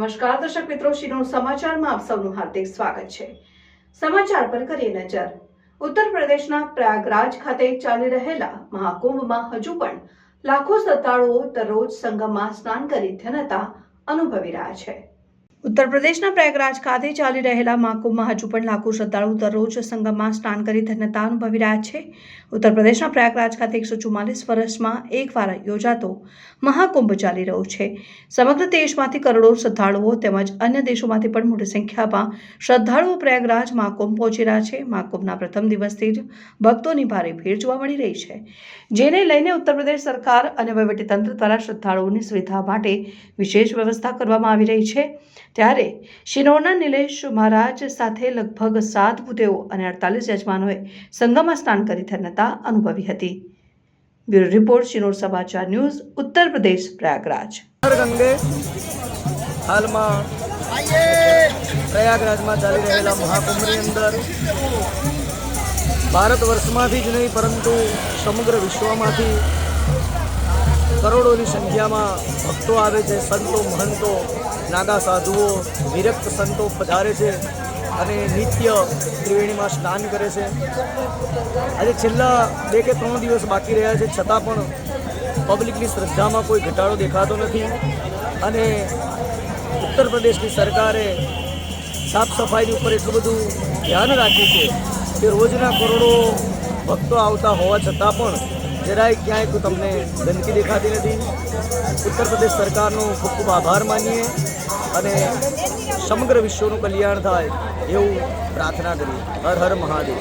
નમસ્કાર દર્શક મિત્રો, શિનોર સમાચારમાં આપ સૌનું હાર્દિક સ્વાગત છે। સમાચાર પર કરીએ નજર। ઉત્તર પ્રદેશના પ્રયાગરાજ ખાતે ચાલી રહેલા મહાકુંભમાં હજુ પણ લાખો શ્રદ્ધાળુઓ દરરોજ સંગમમાં સ્નાન કરી ધન્યતા અનુભવી રહ્યા છે। ઉત્તર પ્રદેશના પ્રયાગરાજ ખાતે ચાલી રહેલા મહાકુંભમાં હજુ પણ લાખો શ્રદ્ધાળુઓ દરરોજ સંગમમાં સ્નાન કરી ધન્યતા અનુભવી રહ્યા છે। ઉત્તર પ્રદેશના પ્રયાગરાજ ખાતે 144 વર્ષમાં એકવાર યોજાતો મહાકુંભ ચાલી રહ્યો છે। સમગ્ર દેશમાંથી કરોડો શ્રદ્ધાળુઓ તેમજ અન્ય દેશોમાંથી પણ મોટી સંખ્યામાં શ્રદ્ધાળુઓ પ્રયાગરાજ મહાકુંભ પહોંચી રહ્યા છે। મહાકુંભના પ્રથમ દિવસથી જ ભક્તોની ભારે ભીડ જોવા મળી રહી છે, જેને લઈને ઉત્તર પ્રદેશ સરકાર અને વહીવટીતંત્ર દ્વારા શ્રદ્ધાળુઓની સુવિધા માટે વિશેષ વ્યવસ્થા કરવામાં આવી રહી છે। ત્યારે શિનોરના નિલેશ મહારાજ સાથે લગભગ 7 ભૂદેવો અને 48 યજમાનોએ સંગમમાં સ્નાન કરી ધન્યતા અનુભવી હતી। બ્યુરો રિપોર્ટ, શિનોર સમાચાર ન્યૂઝ, ઉત્તર પ્રદેશ, પ્રયાગરાજ। ગંગે હાલમાં પ્રયાગરાજમાં ચાલી રહેલા મહાકુંભની અંદર ભારત વર્ષમાંથી જ નહીં પરંતુ સમગ્ર વિશ્વમાંથી કરોડોની સંખ્યામાં ભક્તો આવે છે। સંતો, મહંતો, નાગા સાધુઓ, વિરક્ત સંતો પધારે છે અને નિત્ય ત્રિવેણીમાં સ્નાન કરે છે। આજે છેલ્લા 2 કે 3 દિવસ બાકી રહ્યા છે, છતાં પણ પબ્લિકની શ્રદ્ધામાં કોઈ ઘટાડો દેખાતો નથી અને ઉત્તર પ્રદેશની સરકારે સાફ સફાઈની ઉપર એટલું બધું ધ્યાન રાખ્યું છે કે રોજના કરોડો ભક્તો આવતા હોવા છતાં પણ જરાય ક્યાંય તમને ગંદકી દેખાતી નથી। ઉત્તર પ્રદેશ સરકારનો ખૂબ ખૂબ આભાર માનીએ અને સમગ્ર વિશ્વનું કલ્યાણ થાય એવું પ્રાર્થના કરીએ। હર હર મહાદેવ।